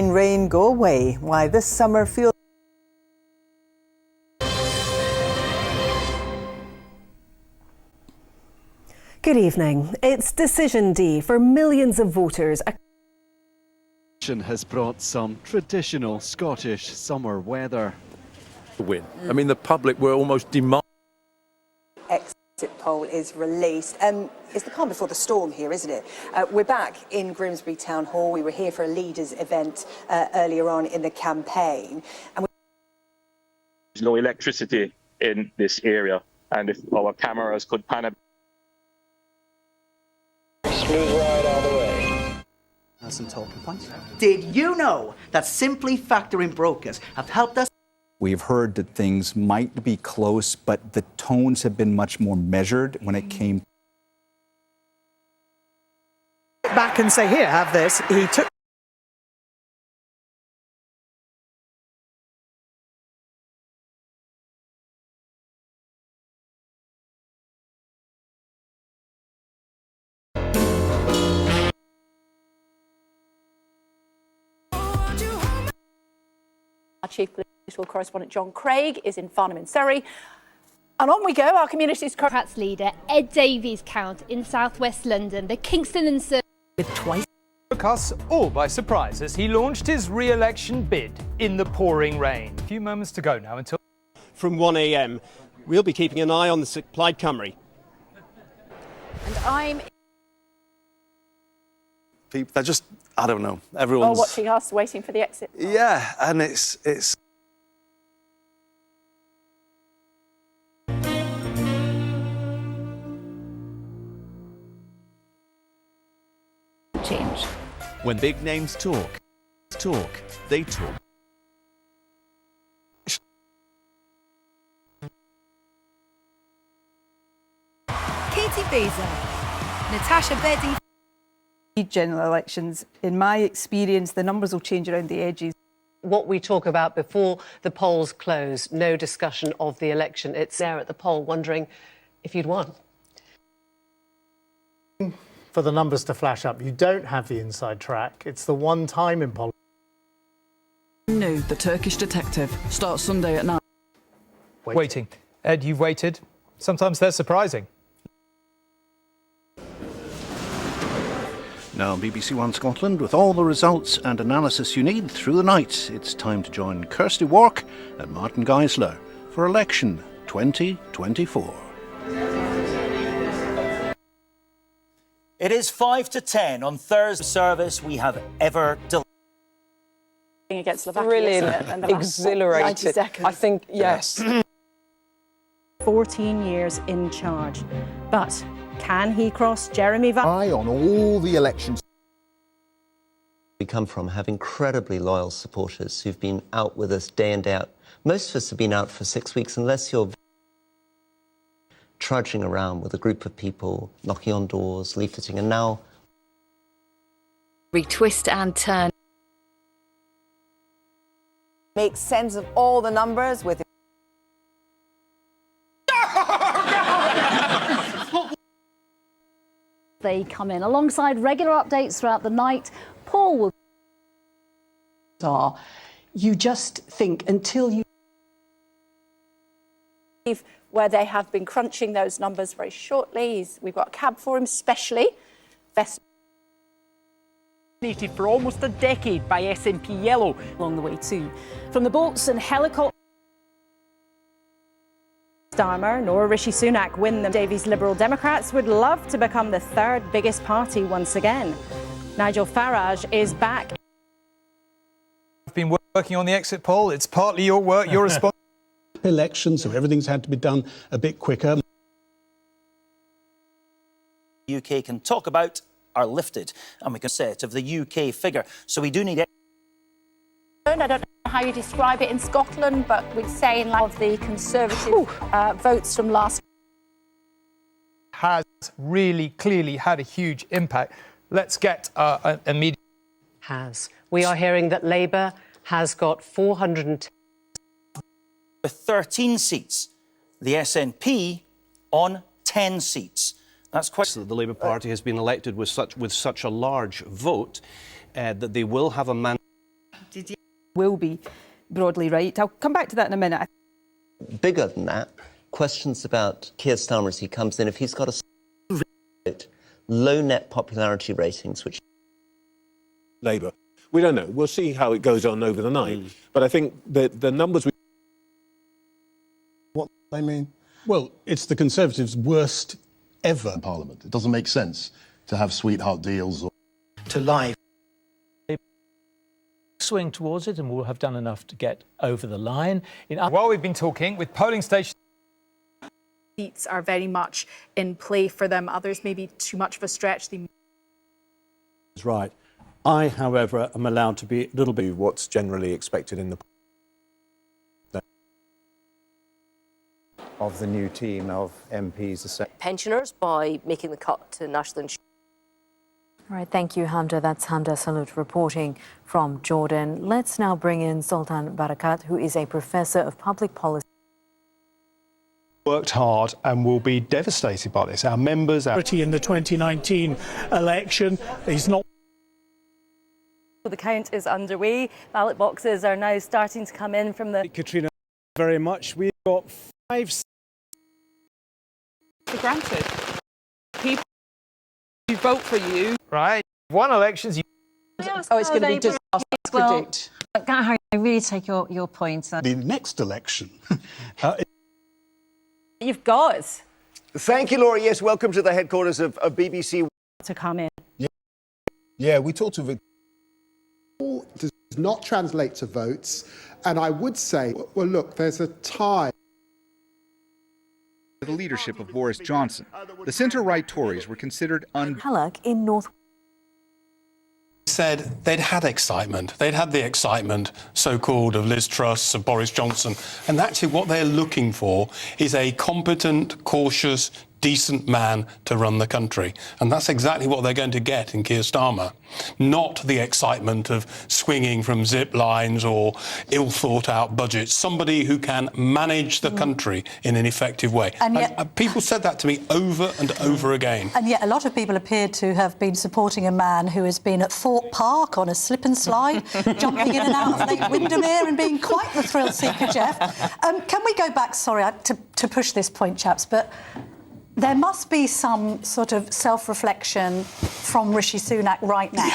pouring rain go away. Why this summer feels... Good evening. It's decision day for millions of voters. Has brought some traditional Scottish summer weather. Win. I mean, the public were almost demanding. Exit poll is released. It's the calm before the storm here, isn't it? We're back in Grimsby Town Hall. We were here for a leaders event earlier on in the campaign. And there's no electricity in this area, and if our cameras could pan a smooth ride all the way. Some talking points. Did you know that simply factoring brokers have helped us? We've heard that things might be close, but the tones have been much more measured when it came. Back and say, here, have this. He took. Our chief political correspondent John Craig is in Farnham in Surrey. And on we go, our community's Democrats leader Ed Davies count in southwest London, the Kingston and Surrey with twice. Took us all by surprise as he launched his re-election bid in the pouring rain. A few moments to go now until... From 1 a.m, we'll be keeping an eye on the Plaid Cymru. And I'm... People, they're just, I don't know, everyone's... watching us, waiting for the exit. Yeah, and it's... Change. When big names talk, they talk. Katie Baser, Natasha Beding. General elections, in my experience, the numbers will change around the edges. What we talk about before the polls close, no discussion of the election. It's there at the poll, wondering if you'd won. For the numbers to flash up, you don't have the inside track. It's the one time in politics. New, The Turkish Detective, starts Sunday at 9. Waiting. Ed, you've waited. Sometimes they're surprising. Now on BBC One Scotland, with all the results and analysis you need through the night, it's time to join Kirsty Wark and Martin Geisler for election 2024. It is 5 to 10 on Thursday service we have ever delivered. Against Slovakia. Brilliant, And exhilarated. I think, yes. 14 years in charge. But can he cross Jeremy Van... Eye on all the elections. We come from have incredibly loyal supporters who've been out with us day in, day out. Most of us have been out for 6 weeks, unless you're trudging around with a group of people, knocking on doors, leafleting, and now... We twist and turn. Make sense of all the numbers with... They come in alongside regular updates throughout the night. Paul will... You just think until you... Where they have been crunching those numbers very shortly. We've got a cab for him specially. For almost a decade by SNP Yellow. Along the way too. From the boats and helicopters. Starmer nor Rishi Sunak win them. Davies Liberal Democrats would love to become the third biggest party once again. Nigel Farage is back. I've been working on the exit poll. It's partly your work, your response. Elections, so everything's had to be done a bit quicker. The UK can talk about are lifted, and we can set of the UK figure. So we do need... I don't know how you describe it in Scotland, but we'd say in light of the Conservative votes from last... Has really clearly had a huge impact. Let's get a media... Has. We are hearing that Labour has got 410... With 13 seats, the SNP on 10 seats. That's quite... The Labour Party has been elected with such a large vote that they will have a mandate. will be broadly right. I'll come back to that in a minute. Bigger than that, questions about Keir Starmer as he comes in, if he's got a low net popularity ratings, which Labour. We don't know. We'll see how it goes on over the night. But I think the numbers we... What they mean? Well, it's the Conservatives' worst ever Parliament. It doesn't make sense to have sweetheart deals or... To live. Swing towards it, and we'll have done enough to get over the line. While we've been talking with polling stations, seats are very much in play for them. Others may be too much of a stretch. That's right. I, however, am allowed to be a little bit what's generally expected in the... of the new team of MPs. Pensioners by making the cut to national insurance. All right, thank you, Hamda. That's Hamda Salut reporting from Jordan. Let's now bring in Sultan Barakat, who is a professor of public policy. Worked hard and will be devastated by this. Our members... In the 2019 election is not... The count is underway. Ballot boxes are now starting to come in from the... Katrina, very much. We've got 5... For granted. People who vote for you. right? One elections. Oh, it's going to be disastrous to predict. I really take your point. The next election... You've got it. Thank you, Laura. Yes, welcome to the headquarters of BBC. To come in. Yeah, we talked to Victoria. Does not translate to votes. And I would say, well, look, there's a tie. The leadership of Boris Johnson. The centre-right Tories were considered Hallock in North. Said they'd had excitement. They'd had the excitement, so-called, of Liz Truss, of Boris Johnson. And actually what they're looking for is a competent, cautious, decent man to run the country. And that's exactly what they're going to get in Keir Starmer. Not the excitement of swinging from zip lines or ill-thought-out budgets. Somebody who can manage the country in an effective way. And yet, people said that to me over and over again. And yet a lot of people appear to have been supporting a man who has been at Thorpe Park on a slip and slide, jumping in and out of Lake Windermere and being quite the thrill-seeker, Jeff. Can we go back, sorry, to push this point, chaps, but... There must be some sort of self-reflection from Rishi Sunak right now,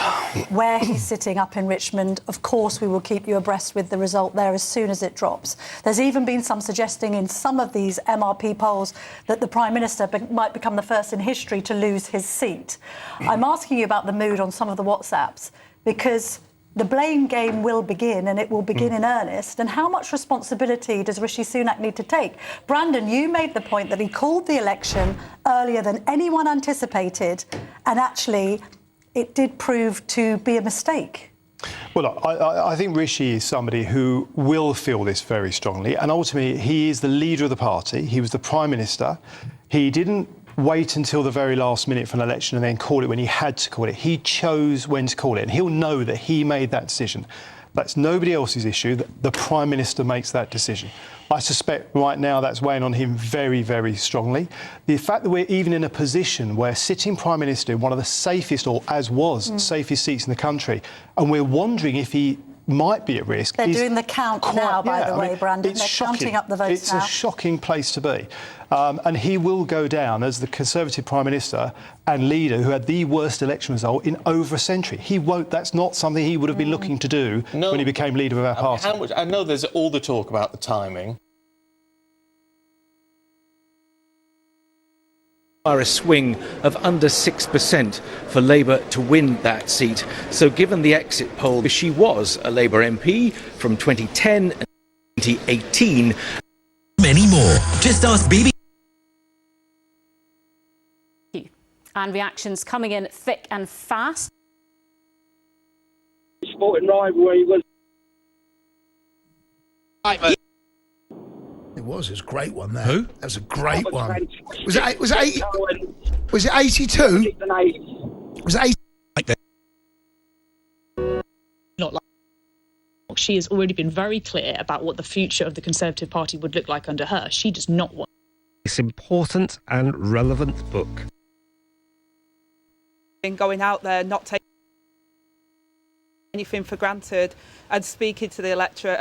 where he's sitting up in Richmond. Of course, we will keep you abreast with the result there as soon as it drops. There's even been some suggesting in some of these MRP polls that the Prime Minister might become the first in history to lose his seat. I'm asking you about the mood on some of the WhatsApps, because the blame game will begin, and it will begin in earnest. And how much responsibility does Rishi Sunak need to take? Brandon, you made the point that he called the election earlier than anyone anticipated, and actually it did prove to be a mistake. Well, I think Rishi is somebody who will feel this very strongly, and ultimately he is the leader of the party. He was the Prime Minister. He didn't wait until the very last minute for an election and then call it when he had to call it. He chose when to call it, and he'll know that he made that decision. That's nobody else's issue. The Prime Minister makes that decision. I suspect right now that's weighing on him very, very strongly. The fact that we're even in a position where sitting Prime Minister in one of the safest, or as was, safest seats in the country, and we're wondering if he might be at risk. They're doing the count now, by the way, Brandon. They're counting up the votes now. It's a shocking place to be. And he will go down as the Conservative Prime Minister and leader who had the worst election result in over a century. He won't. That's not something he would have been looking to do when he became leader of our party. I know there's all the talk about the timing. Are a swing of under 6% for Labour to win that seat. So given the exit poll, she was a Labour MP from 2010 and 2018. Many more. Just ask BBC. And reactions coming in thick and fast. Sporting rivalry was... It was a great one there. Who? That was a great one. Was it 82? Was it 80? Not like she has already been very clear about what the future of the Conservative Party would look like under her. She does not want this important and relevant book. Going out there, not taking anything for granted, and speaking to the electorate